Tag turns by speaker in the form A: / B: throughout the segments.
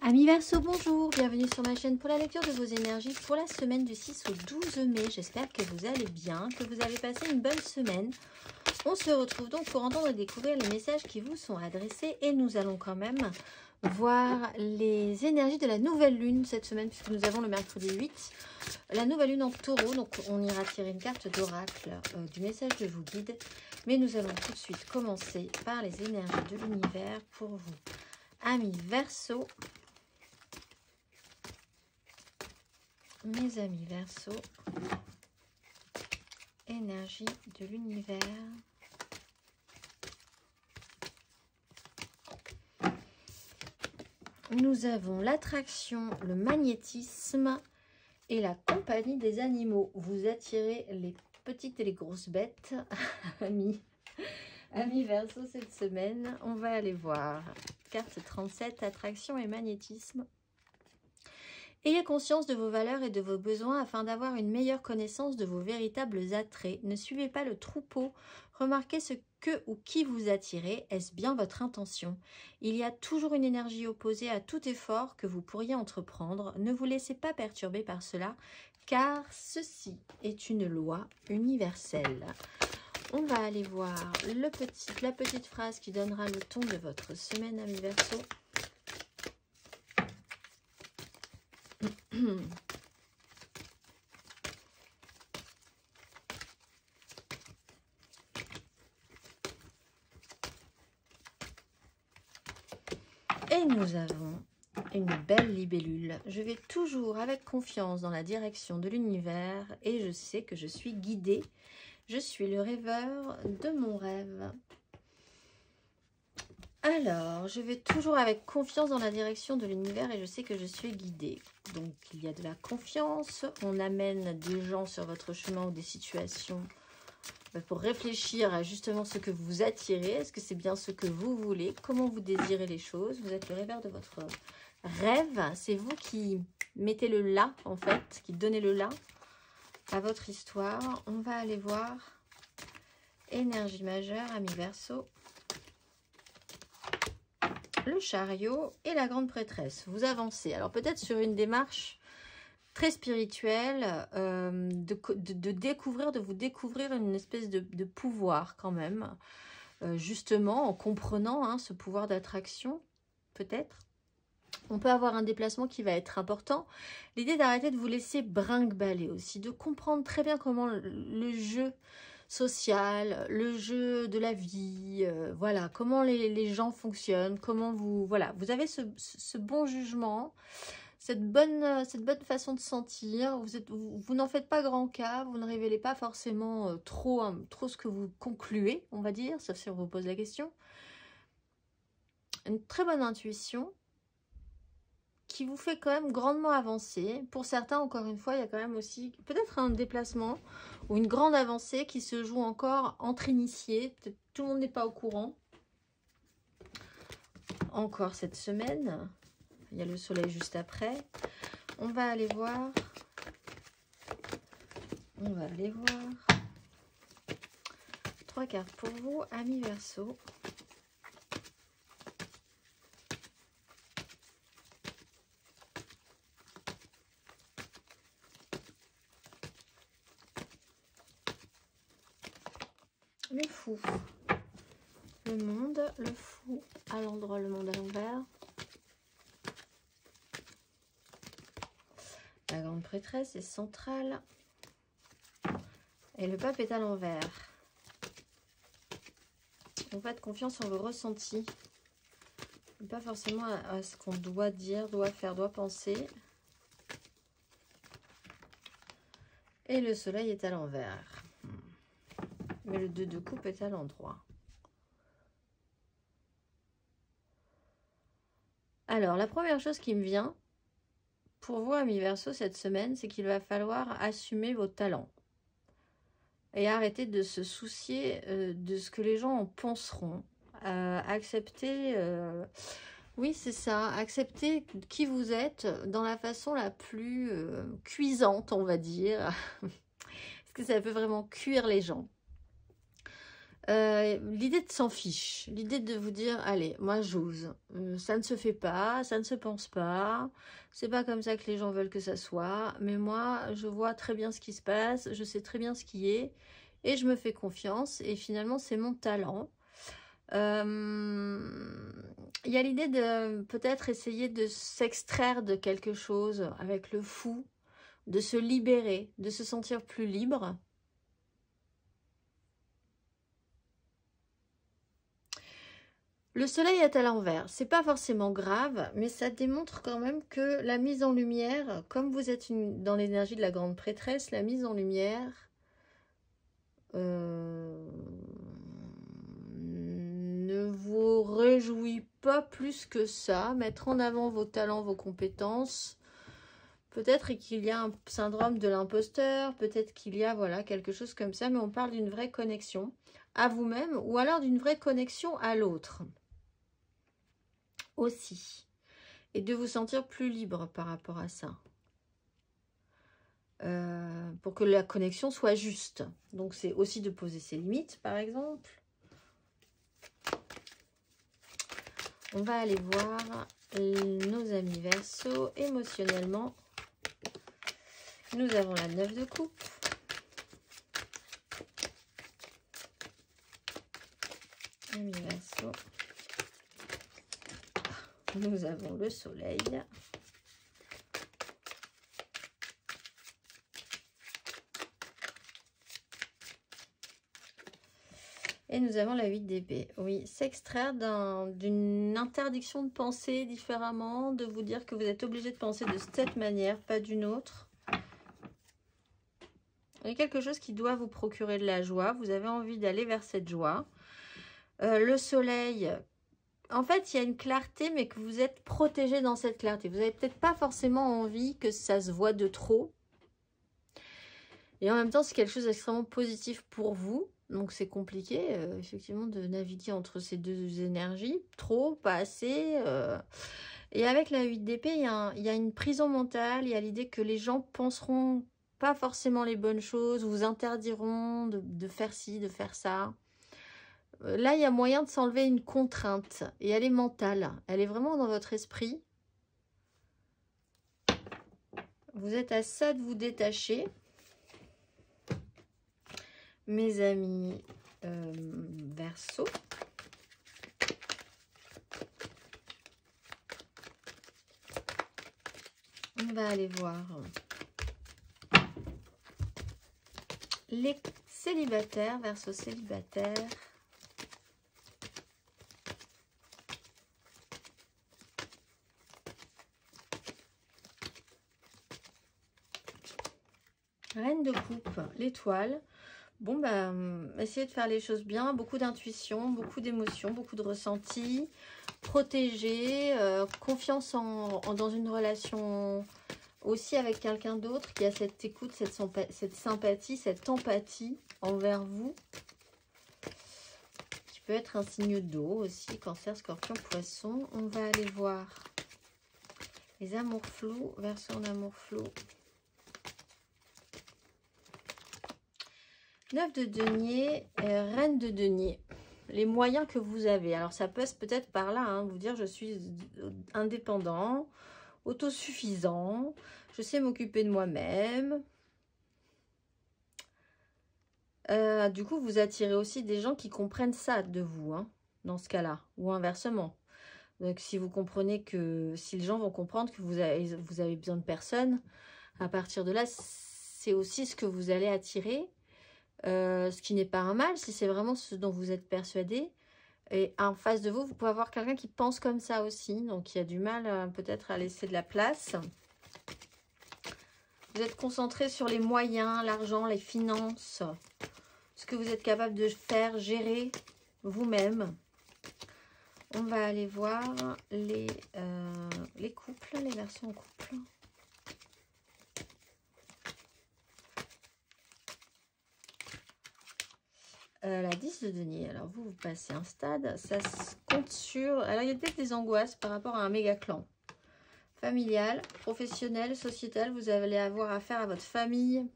A: Amis Verseau, bonjour, bienvenue sur ma chaîne pour la lecture de vos énergies pour la semaine du 6 au 12 mai. J'espère que vous allez bien, que vous avez passé une bonne semaine. On se retrouve donc pour entendre et découvrir les messages qui vous sont adressés et nous allons quand même voir les énergies de la nouvelle lune cette semaine puisque nous avons le mercredi 8. La nouvelle lune en taureau, donc on ira tirer une carte d'oracle du message de vous guide. Mais nous allons tout de suite commencer par les énergies de l'univers pour vous. Amis Verseau. Mes amis Verseau, énergie de l'univers. Nous avons l'attraction, le magnétisme et la compagnie des animaux. Vous attirez les petites et les grosses bêtes, amis Verseau cette semaine. On va aller voir. Carte 37, attraction et magnétisme. Ayez conscience de vos valeurs et de vos besoins afin d'avoir une meilleure connaissance de vos véritables attraits. Ne suivez pas le troupeau. Remarquez ce que ou qui vous attirez. Est-ce bien votre intention? Il y a toujours une énergie opposée à tout effort que vous pourriez entreprendre. Ne vous laissez pas perturber par cela, car ceci est une loi universelle. On va aller voir la petite phrase qui donnera le ton de votre semaine, amis Verseau. Et nous avons une belle libellule. Je vais toujours avec confiance dans la direction de l'univers et je sais que je suis guidée. Je suis le rêveur de mon rêve. Alors, je vais toujours avec confiance dans la direction de l'univers et je sais que je suis guidée. Donc, il y a de la confiance. On amène des gens sur votre chemin ou des situations pour réfléchir à justement ce que vous attirez. Est-ce que c'est bien ce que vous voulez? Comment vous désirez les choses? Vous êtes le rêveur de votre rêve. C'est vous qui mettez le là, en fait, qui donnez le là à votre histoire. On va aller voir énergie majeure, amis Verseau. Le chariot et la grande prêtresse. Vous avancez. Alors peut-être sur une démarche très spirituelle, de vous découvrir une espèce de pouvoir quand même. Justement, en comprenant ce pouvoir d'attraction, peut-être. On peut avoir un déplacement qui va être important. L'idée d'arrêter de vous laisser brinque-baller aussi, de comprendre très bien comment le jeu social, le jeu de la vie, voilà, comment les gens fonctionnent, comment vous, voilà, vous avez ce bon jugement, cette bonne façon de sentir, vous n'en faites pas grand cas, vous ne révélez pas forcément trop ce que vous concluez, on va dire, sauf si on vous pose la question. Une très bonne intuition qui vous fait quand même grandement avancer. Pour certains, encore une fois, il y a quand même aussi peut-être un déplacement ou une grande avancée qui se joue encore entre initiés. Peut-être tout le monde n'est pas au courant. Encore cette semaine. Il y a le soleil juste après. On va aller voir. On va aller voir. 3 cartes pour vous, amis Verseau. Le fou, le monde, le fou à l'endroit, le monde à l'envers. La grande prêtresse est centrale. Et le pape est à l'envers. Donc faites confiance en vos ressentis. Pas forcément à ce qu'on doit dire, doit faire, doit penser. Et le soleil est à l'envers. Mais le 2 de coupe est à l'endroit. Alors, la première chose qui me vient pour vous, amis Verseau, cette semaine, c'est qu'il va falloir assumer vos talents. Et arrêter de se soucier de ce que les gens en penseront. Accepter, oui c'est ça, accepter qui vous êtes dans la façon la plus cuisante, on va dire. Parce que ça peut vraiment cuire les gens. L'idée de s'en fiche, l'idée de vous dire, allez, moi j'ose, ça ne se fait pas, ça ne se pense pas, c'est pas comme ça que les gens veulent que ça soit, mais moi je vois très bien ce qui se passe, je sais très bien ce qui est, et je me fais confiance, et finalement c'est mon talent. Il y a l'idée de peut-être essayer de s'extraire de quelque chose avec le fou, de se libérer, de se sentir plus libre. Le soleil est à l'envers, c'est pas forcément grave, mais ça démontre quand même que la mise en lumière, comme vous êtes dans l'énergie de la grande prêtresse, la mise en lumière ne vous réjouit pas plus que ça. Mettre en avant vos talents, vos compétences, peut-être qu'il y a un syndrome de l'imposteur, peut-être qu'il y a voilà, quelque chose comme ça, mais on parle d'une vraie connexion à vous-même ou alors d'une vraie connexion à l'autre aussi, et de vous sentir plus libre par rapport à ça, pour que la connexion soit juste. Donc c'est aussi de poser ses limites, par exemple. On va aller voir nos amis Verseau émotionnellement. Nous avons la 9 de coupe. Amis Verseau. Nous avons le soleil. Et nous avons la 8 d'épée. Oui, s'extraire d'une interdiction de penser différemment, de vous dire que vous êtes obligé de penser de cette manière, pas d'une autre. Il y a quelque chose qui doit vous procurer de la joie. Vous avez envie d'aller vers cette joie. Le soleil, en fait, il y a une clarté, mais que vous êtes protégé dans cette clarté. Vous n'avez peut-être pas forcément envie que ça se voit de trop. Et en même temps, c'est quelque chose d'extrêmement positif pour vous. Donc, c'est compliqué, effectivement, de naviguer entre ces deux énergies. Trop, pas assez. Et avec la 8 d'épée, il y a une prison mentale. Il y a l'idée que les gens penseront pas forcément les bonnes choses, vous interdiront de faire ci, de faire ça. Là, il y a moyen de s'enlever une contrainte. Et elle est mentale. Elle est vraiment dans votre esprit. Vous êtes à ça de vous détacher. Mes amis Verseau. On va aller voir les célibataires, Verseau célibataire. Reine de coupe, l'étoile. Bon, bah, essayez de faire les choses bien. Beaucoup d'intuition, beaucoup d'émotions, beaucoup de ressentis. Protégé, confiance dans une relation aussi avec quelqu'un d'autre qui a cette écoute, cette sympathie, cette empathie envers vous. Qui peut être un signe d'eau aussi, Cancer, Scorpion, Poisson. On va aller voir les amours flous, Verseau en amour flou. 9 de denier, reine de denier. Les moyens que vous avez. Alors, ça passe peut-être par là, hein, vous dire je suis indépendant, autosuffisant, je sais m'occuper de moi-même. Du coup, vous attirez aussi des gens qui comprennent ça de vous, hein, dans ce cas-là, ou inversement. Donc, si vous comprenez que, si les gens vont comprendre que vous avez besoin de personne, à partir de là, c'est aussi ce que vous allez attirer. Ce qui n'est pas un mal, si c'est vraiment ce dont vous êtes persuadé. Et en face de vous, vous pouvez avoir quelqu'un qui pense comme ça aussi. Donc, il y a du mal peut-être à laisser de la place. Vous êtes concentré sur les moyens, l'argent, les finances. Ce que vous êtes capable de faire, gérer vous-même. On va aller voir les couples, les versions couple. La 10 de denier, alors vous passez un stade, ça se compte sur... Alors il y a peut-être des angoisses par rapport à un méga clan. Familial, professionnel, sociétal, vous allez avoir affaire à votre famille.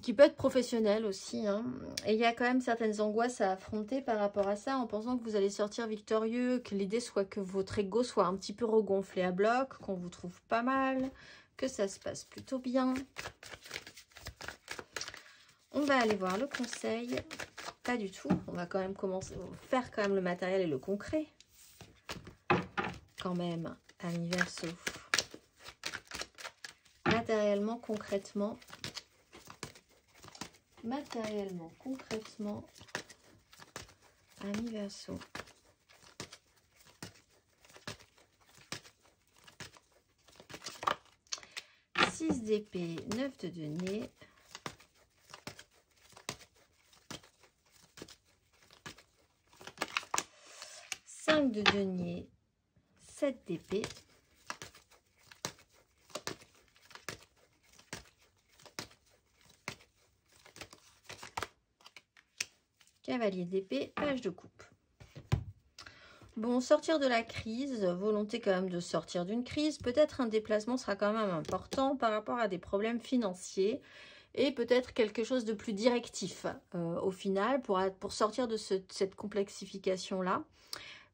A: qui peut être professionnel aussi, hein. Et il y a quand même certaines angoisses à affronter par rapport à ça, en pensant que vous allez sortir victorieux, que l'idée soit que votre ego soit un petit peu regonflé à bloc, qu'on vous trouve pas mal, que ça se passe plutôt bien. On va aller voir le conseil. Pas du tout. On va quand même commencer, faire quand même le matériel et le concret. Quand même, amis Verseau. Matériellement, concrètement. Matériellement, concrètement, amis Verseau. Six d'épée, 9 de denier. Cinq de denier, 7 d'épée. Cavalier d'épée, page de coupe. Bon, sortir de la crise, volonté quand même de sortir d'une crise. Peut-être un déplacement sera quand même important par rapport à des problèmes financiers. Et peut-être quelque chose de plus directif au final pour sortir de cette complexification-là.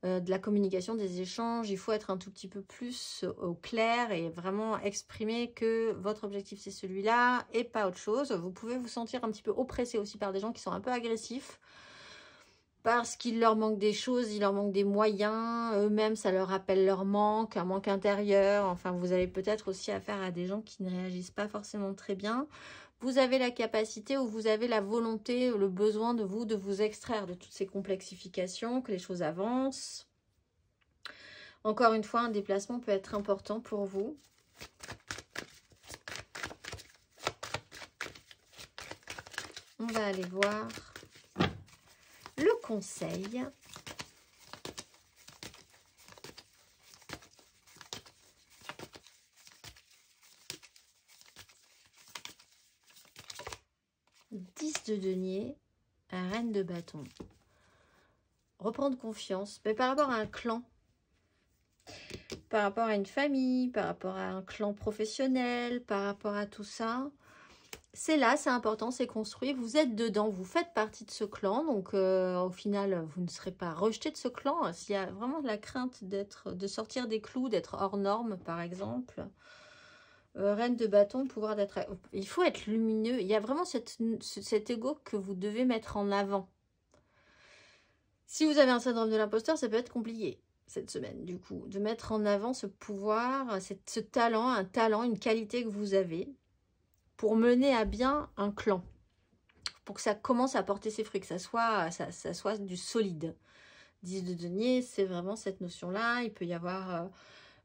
A: De la communication, des échanges, il faut être un tout petit peu plus au clair et vraiment exprimer que votre objectif c'est celui-là et pas autre chose. Vous pouvez vous sentir un petit peu oppressé aussi par des gens qui sont un peu agressifs parce qu'il leur manque des choses, il leur manque des moyens, eux-mêmes ça leur rappelle leur manque, un manque intérieur. Enfin, vous avez peut-être aussi affaire à des gens qui ne réagissent pas forcément très bien. Vous avez la capacité ou vous avez la volonté, le besoin de vous extraire de toutes ces complexifications, que les choses avancent. Encore une fois, un déplacement peut être important pour vous. On va aller voir le conseil. De denier, un reine de bâton. Reprendre confiance, mais par rapport à un clan, par rapport à une famille, par rapport à un clan professionnel, par rapport à tout ça. C'est là, c'est important, c'est construit. Vous êtes dedans, vous faites partie de ce clan, donc au final, vous ne serez pas rejeté de ce clan. S'il y a vraiment de la crainte de sortir des clous, d'être hors norme, par exemple. Reine de bâton, pouvoir d'être... Il faut être lumineux. Il y a vraiment cet ego que vous devez mettre en avant. Si vous avez un syndrome de l'imposteur, ça peut être compliqué cette semaine, du coup. De mettre en avant ce pouvoir, ce talent, un talent, une qualité que vous avez pour mener à bien un clan. Pour que ça commence à porter ses fruits, que ça soit du solide. 10 de denier, c'est vraiment cette notion-là. Il peut y avoir...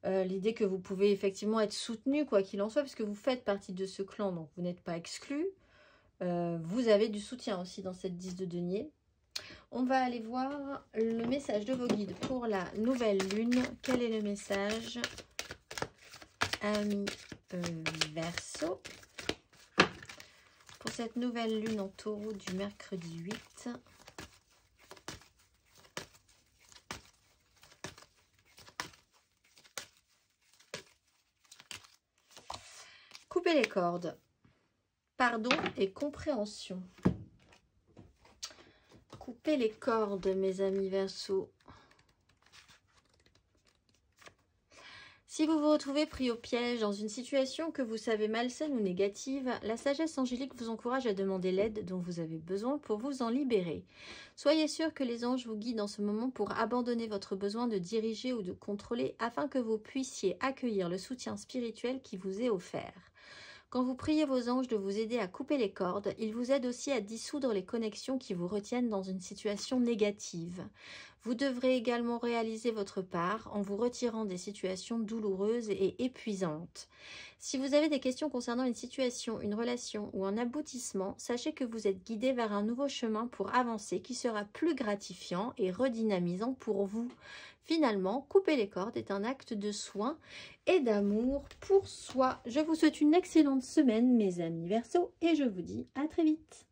A: l'idée que vous pouvez effectivement être soutenu, quoi qu'il en soit, puisque vous faites partie de ce clan, donc vous n'êtes pas exclu. Vous avez du soutien aussi dans cette 10 de denier. On va aller voir le message de vos guides pour la nouvelle lune. Quel est le message, amis Verseau, pour cette nouvelle lune en taureau du mercredi 8 ? Couper les cordes. Pardon et compréhension. Couper les cordes, mes amis Verseau. Si vous vous retrouvez pris au piège dans une situation que vous savez malsaine ou négative, la sagesse angélique vous encourage à demander l'aide dont vous avez besoin pour vous en libérer. Soyez sûr que les anges vous guident en ce moment pour abandonner votre besoin de diriger ou de contrôler afin que vous puissiez accueillir le soutien spirituel qui vous est offert. Quand vous priez vos anges de vous aider à couper les cordes, ils vous aident aussi à dissoudre les connexions qui vous retiennent dans une situation négative. Vous devrez également réaliser votre part en vous retirant des situations douloureuses et épuisantes. Si vous avez des questions concernant une situation, une relation ou un aboutissement, sachez que vous êtes guidé vers un nouveau chemin pour avancer qui sera plus gratifiant et redynamisant pour vous. Finalement, couper les cordes est un acte de soin et d'amour pour soi. Je vous souhaite une excellente semaine, mes amis Verseau, et je vous dis à très vite.